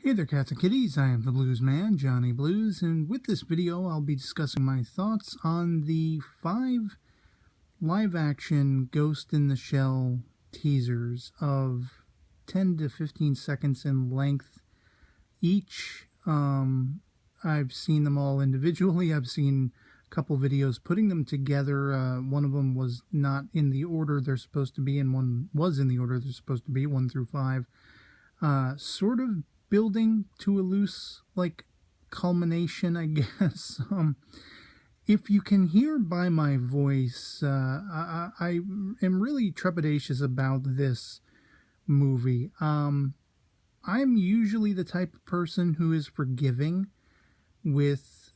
Hey there, cats and kitties. I am the Blues Man, Johnny Blues, and with this video I'll be discussing my thoughts on the 5 live-action Ghost in the Shell teasers of 10 to 15 seconds in length each. I've seen them all individually. I've seen a couple videos putting them together. One of them was not in the order they're supposed to be, and one was in the order they're supposed to be, 1 through 5. Sort of building to a loose, culmination, I guess. If you can hear by my voice, I am really trepidatious about this movie. I'm usually the type of person who is forgiving with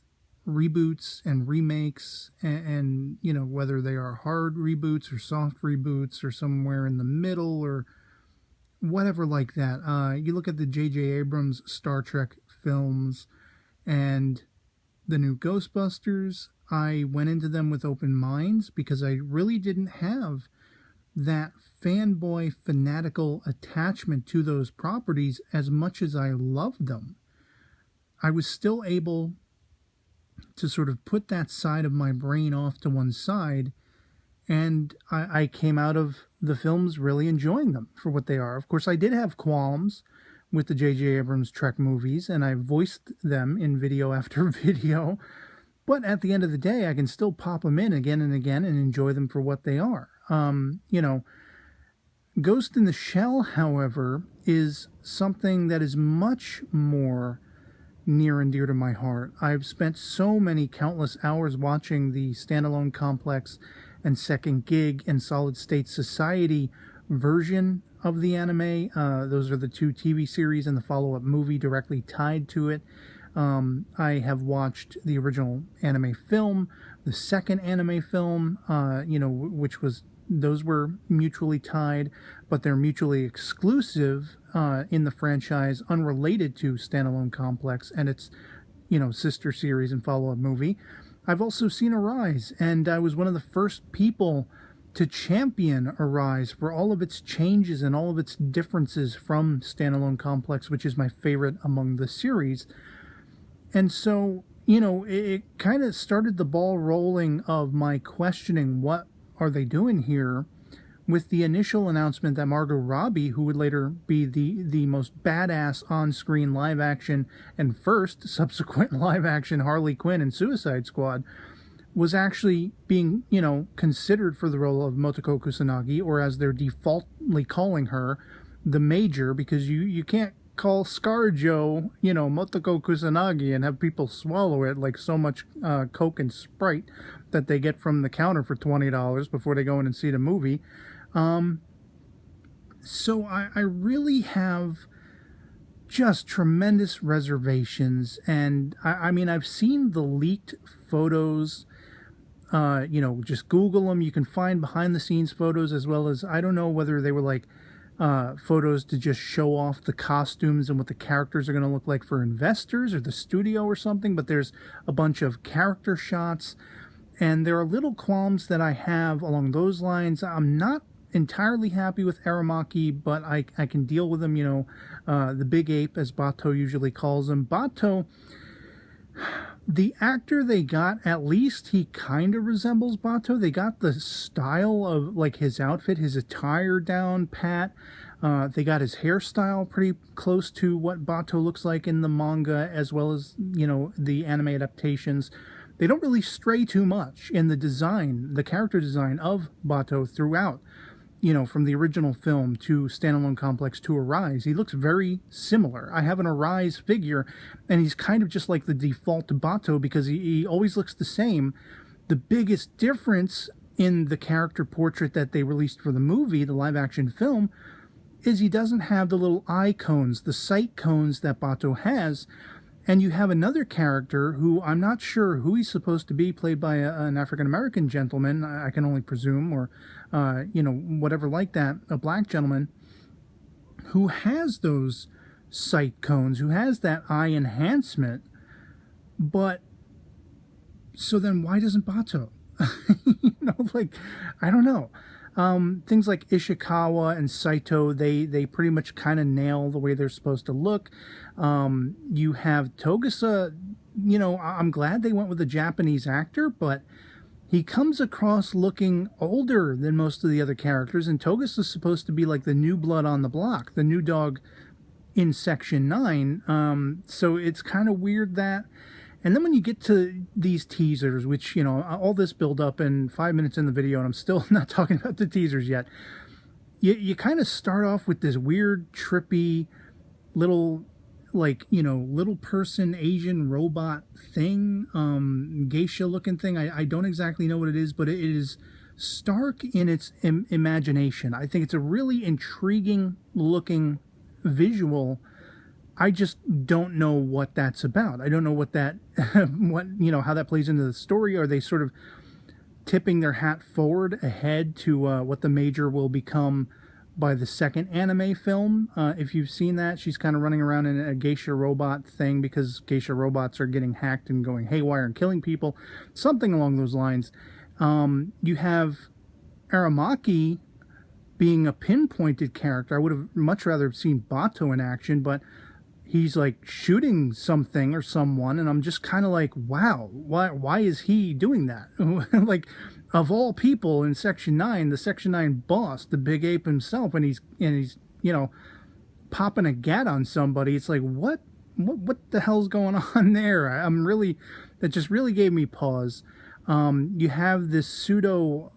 reboots and remakes, and you know, whether they are hard reboots or soft reboots or somewhere in the middle or whatever like that. You look at the J.J. Abrams Star Trek films and the new Ghostbusters. I went into them with open minds because I really didn't have that fanboy fanatical attachment to those properties as much as I loved them. I was still able to sort of put that side of my brain off to one side, and I came out of the films really enjoying them for what they are. Of course, I did have qualms with the J.J. Abrams Trek movies, and I voiced them in video after video. But at the end of the day, I can still pop them in again and again and enjoy them for what they are. You know, Ghost in the Shell, however, is something that is much more near and dear to my heart. I've spent so many countless hours watching the Standalone Complex and Second Gig and Solid State Society version of the anime. Those are the 2 TV series and the follow-up movie directly tied to it. I have watched the original anime film, the second anime film, which was, those were mutually tied, but they're mutually exclusive in the franchise, unrelated to Standalone Complex and its, sister series and follow-up movie. I've also seen Arise, and I was one of the first people to champion Arise for all of its changes and all of its differences from Standalone Complex, which is my favorite among the series. And so, it kind of started the ball rolling of my questioning, what are they doing here, with the initial announcement that Margot Robbie, who would later be the most badass on-screen live-action and first subsequent live-action Harley Quinn in Suicide Squad, was actually being, considered for the role of Motoko Kusanagi, or as they're defaultly calling her, the Major, because you can't call ScarJo, Motoko Kusanagi and have people swallow it like so much Coke and Sprite that they get from the counter for $20 before they go in and see the movie. So I really have just tremendous reservations, and I mean, I've seen the leaked photos. Just Google them. You can find behind the scenes photos, as well as, I don't know whether they were photos to just show off the costumes and what the characters are going to look like for investors or the studio or something, but there's a bunch of character shots, and there are little qualms that I have along those lines. I'm not entirely happy with Aramaki, but I can deal with him, the big ape, as Bato usually calls him. Bato, the actor they got, at least he kind of resembles Bato. They got the style of, his outfit, his attire down pat. They got his hairstyle pretty close to what Bato looks like in the manga, as well as, the anime adaptations. They don't really stray too much in the design, the character design of Bato throughout. From the original film to Standalone Complex to Arise, he looks very similar. I have an Arise figure, and he's kind of just like the default Bato because he always looks the same. The biggest difference in the character portrait that they released for the movie, the live-action film, is he doesn't have the little eye cones, the sight cones that Bato has. And you have another character who I'm not sure who he's supposed to be, played by an African-American gentleman, I can only presume, or, whatever like that, a black gentleman, who has those sight cones, who has that eye enhancement. But, so then why doesn't Bato? I don't know. Things like Ishikawa and Saito, they pretty much kind of nail the way they're supposed to look. You have Togusa, I'm glad they went with a Japanese actor, but he comes across looking older than most of the other characters, and Togusa is supposed to be like the new blood on the block, the new dog in Section 9. So it's kind of weird that. And then when you get to these teasers, which, all this build up in 5 minutes in the video, and I'm still not talking about the teasers yet, you kind of start off with this weird, trippy, little, little person Asian robot thing, geisha looking thing. I don't exactly know what it is, but it is stark in its imagination. I think it's a really intriguing looking visual. I just don't know what that's about. I don't know what that, how that plays into the story. Are they sort of tipping their hat forward ahead to what the Major will become by the second anime film? If you've seen that, she's kind of running around in a geisha robot thing because geisha robots are getting hacked and going haywire and killing people. Something along those lines. You have Aramaki being a pinpointed character. I would have much rather seen Bato in action, but he's like shooting something or someone, and I'm just kind of like, wow, why is he doing that? Like, of all people in Section 9, the Section 9 boss, the Big Ape himself, and he's popping a gat on somebody. It's like, what the hell's going on there? That just really gave me pause. You have this pseudo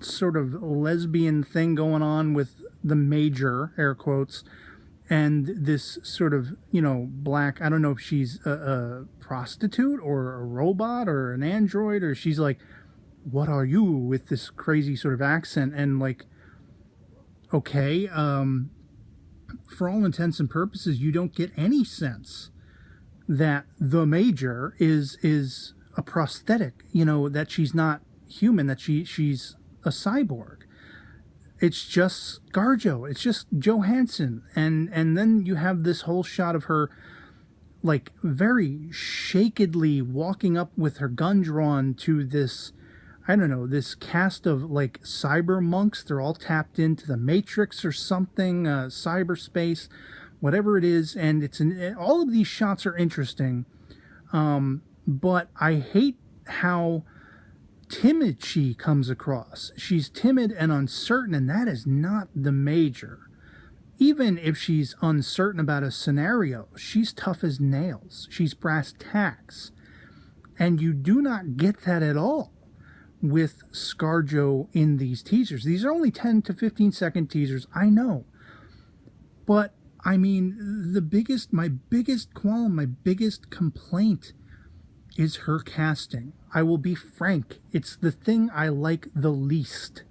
sort of lesbian thing going on with the Major, air quotes, and this sort of, black, I don't know if she's a prostitute or a robot or an android, or she's like, what are you, with this crazy sort of accent. And like, okay, for all intents and purposes, you don't get any sense that the Major is a prosthetic, that she's not human, that she's a cyborg. It's just ScarJo. It's just Johansson. And then you have this whole shot of her, like, very shakedly walking up with her gun drawn to this, I don't know, this cast of, like, cyber monks. They're all tapped into the Matrix or something, cyberspace, whatever it is. And all of these shots are interesting. But I hate how timid she comes across. She's timid and uncertain, and that is not the Major. Even if she's uncertain about a scenario, she's tough as nails. She's brass tacks. And you do not get that at all with ScarJo in these teasers. These are only 10 to 15 second teasers, I know. But, I mean, my biggest qualm, my biggest complaint is her casting. I will be frank, it's the thing I like the least.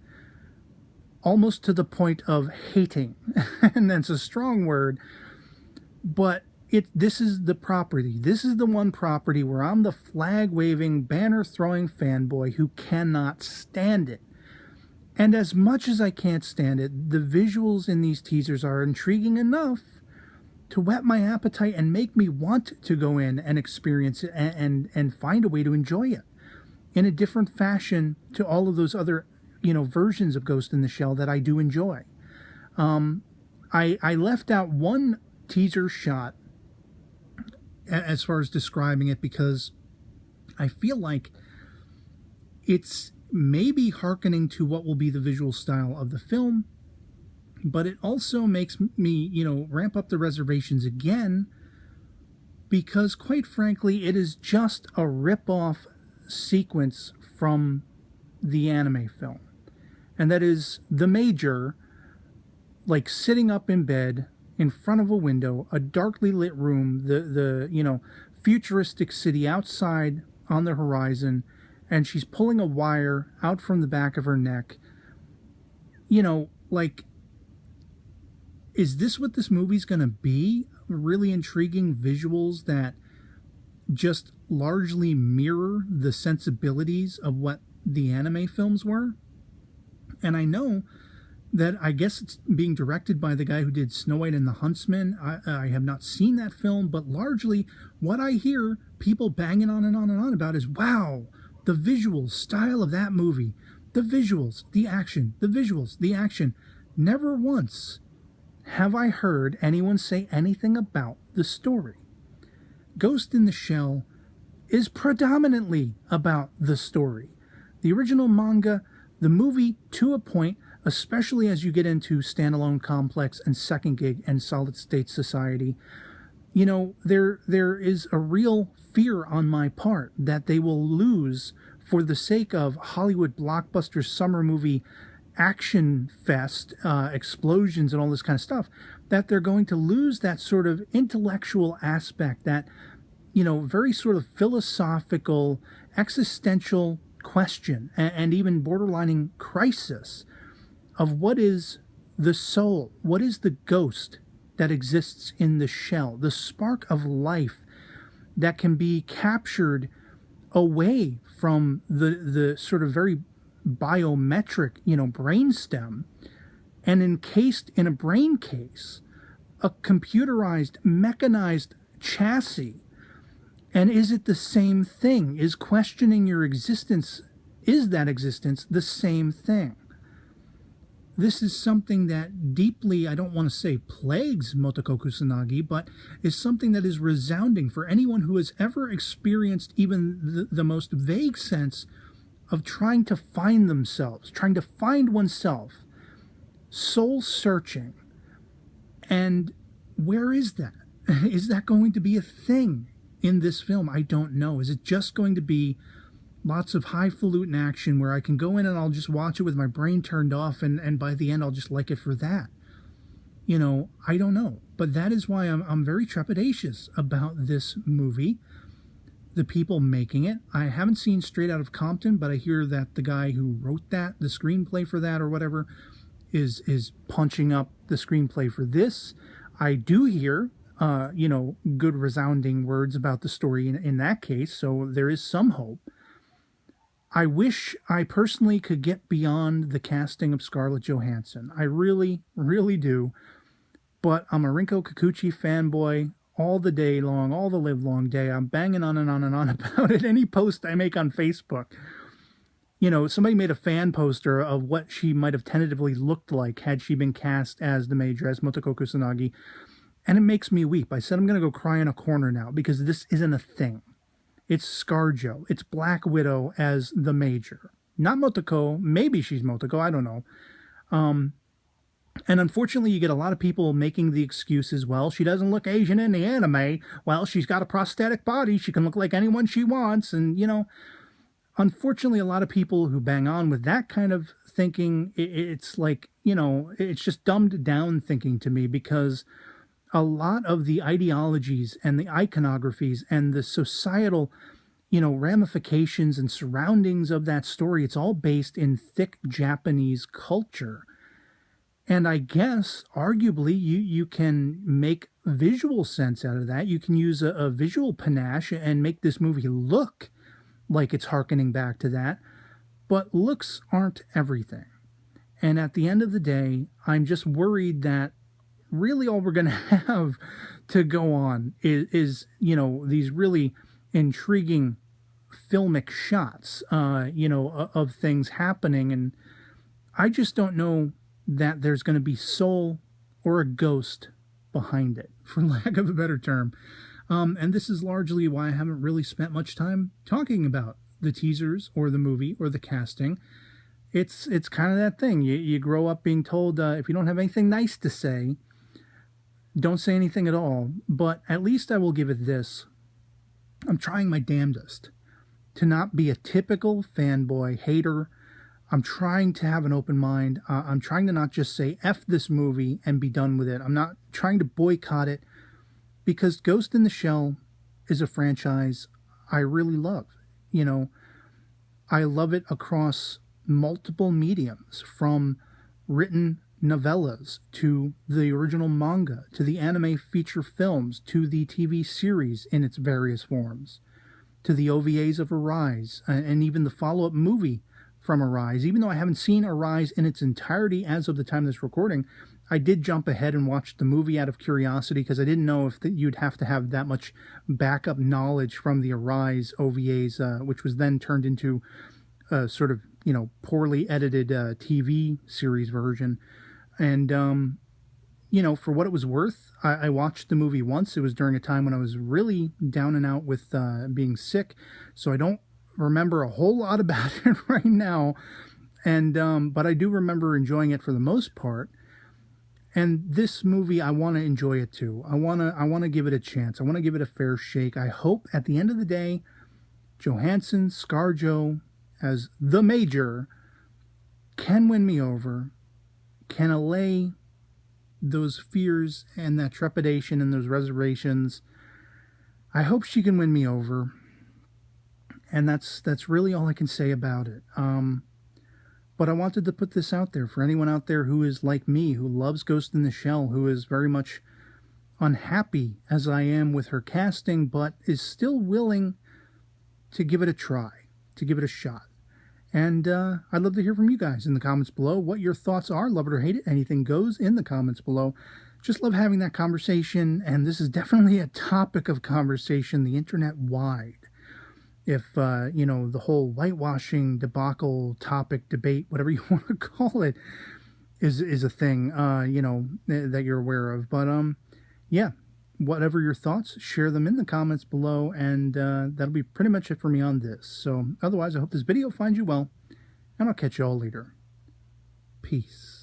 Almost to the point of hating. And that's a strong word. But this is the property. This is the one property where I'm the flag-waving, banner-throwing fanboy who cannot stand it. And as much as I can't stand it, the visuals in these teasers are intriguing enough to whet my appetite and make me want to go in and experience it and find a way to enjoy it in a different fashion to all of those other, versions of Ghost in the Shell that I do enjoy. I left out one teaser shot as far as describing it because I feel like it's maybe hearkening to what will be the visual style of the film, but it also makes me, ramp up the reservations again because, quite frankly, it is just a rip-off sequence from the anime film. And that is the Major, like, sitting up in bed in front of a window, a darkly lit room, the futuristic city outside on the horizon, and she's pulling a wire out from the back of her neck. Is this what this movie's going to be? Really intriguing visuals that just largely mirror the sensibilities of what the anime films were? And I know that I guess it's being directed by the guy who did Snow White and the Huntsman. I have not seen that film, but largely what I hear people banging on and on and on about is, wow, the visual style of that movie, the visuals, the action, the visuals, the action. Never once have I heard anyone say anything about the story. Ghost in the Shell is predominantly about the story. The original manga, the movie to a point, especially as you get into Standalone Complex and Second Gig and Solid State Society, you know, there is a real fear on my part that they will lose, for the sake of Hollywood blockbuster summer movie action fest, explosions and all this kind of stuff, that they're going to lose that sort of intellectual aspect, that, you know, very sort of philosophical, existential question, and even borderlining crisis of what is the soul, what is the ghost that exists in the shell, the spark of life that can be captured away from the sort of very biometric, you know, brainstem, and encased in a brain case, a computerized, mechanized chassis. And is it the same thing? Is questioning your existence, is that existence the same thing? This is something that deeply, I don't want to say plagues Motoko Kusanagi, but is something that is resounding for anyone who has ever experienced even the most vague sense of trying to find themselves, trying to find oneself, soul searching. And where is that? Is that going to be a thing in this film? I don't know. Is it just going to be lots of highfalutin action where I can go in and I'll just watch it with my brain turned off, and by the end I'll just like it for that? You know, I don't know. But that is why I'm very trepidatious about this movie, the people making it. I haven't seen Straight Outta Compton, but I hear that the guy who wrote that, the screenplay for that or whatever, is punching up the screenplay for this. I do hear you know, good resounding words about the story in that case, so there is some hope. I wish I personally could get beyond the casting of Scarlett Johansson. I really, really do. But I'm a Rinko Kikuchi fanboy all the day long, all the live long day. I'm banging on and on and on about it. Any post I make on Facebook, you know, somebody made a fan poster of what she might have tentatively looked like had she been cast as the Major, as Motoko Kusanagi. And it makes me weep. I said I'm going to go cry in a corner now, because this isn't a thing. It's ScarJo. It's Black Widow as the Major. Not Motoko. Maybe she's Motoko. I don't know. And unfortunately, you get a lot of people making the excuses, well, she doesn't look Asian in the anime. Well, she's got a prosthetic body. She can look like anyone she wants. And, you know, unfortunately, a lot of people who bang on with that kind of thinking, it's like, you know, it's just dumbed down thinking to me, because a lot of the ideologies and the iconographies and the societal, you know, ramifications and surroundings of that story, it's all based in thick Japanese culture. And I guess, arguably, you can make visual sense out of that. You can use a visual panache and make this movie look like it's hearkening back to that. But looks aren't everything. And at the end of the day, I'm just worried that really all we're going to have to go on is, you know, these really intriguing filmic shots, you know, of things happening. And I just don't know that there's going to be soul or a ghost behind it, for lack of a better term. And this is largely why I haven't really spent much time talking about the teasers or the movie or the casting. It's kind of that thing. You grow up being told, if you don't have anything nice to say, don't say anything at all. But at least I will give it this. I'm trying my damnedest to not be a typical fanboy hater. I'm trying to have an open mind. I'm trying to not just say F this movie and be done with it. I'm not trying to boycott it, because Ghost in the Shell is a franchise I really love. You know, I love it across multiple mediums, from written novellas to the original manga to the anime feature films to the TV series in its various forms to the OVAs of Arise and even the follow-up movie from Arise. Even though I haven't seen Arise in its entirety as of the time of this recording, I did jump ahead and watch the movie out of curiosity, because I didn't know if you'd have to have that much backup knowledge from the Arise OVAs, which was then turned into sort of, you know, poorly edited TV series version. And, you know, for what it was worth, I watched the movie once. It was during a time when I was really down and out with being sick, so I don't remember a whole lot about it right now. And but I do remember enjoying it for the most part. And this movie, I want to enjoy it too. I want to give it a chance. I want to give it a fair shake. I hope at the end of the day, Johansson, ScarJo, as the Major, can win me over, can allay those fears and that trepidation and those reservations. I hope she can win me over. And that's really all I can say about it. But I wanted to put this out there for anyone out there who is like me, who loves Ghost in the Shell, who is very much unhappy as I am with her casting, but is still willing to give it a try, to give it a shot. And I'd love to hear from you guys in the comments below what your thoughts are. Love it or hate it, anything goes in the comments below. Just love having that conversation, and this is definitely a topic of conversation the internet-wide. If, you know, the whole whitewashing debacle topic, debate, whatever you want to call it, is a thing, you know, that you're aware of. But, yeah, whatever your thoughts, share them in the comments below, and that'll be pretty much it for me on this. So, otherwise, I hope this video finds you well, and I'll catch you all later. Peace.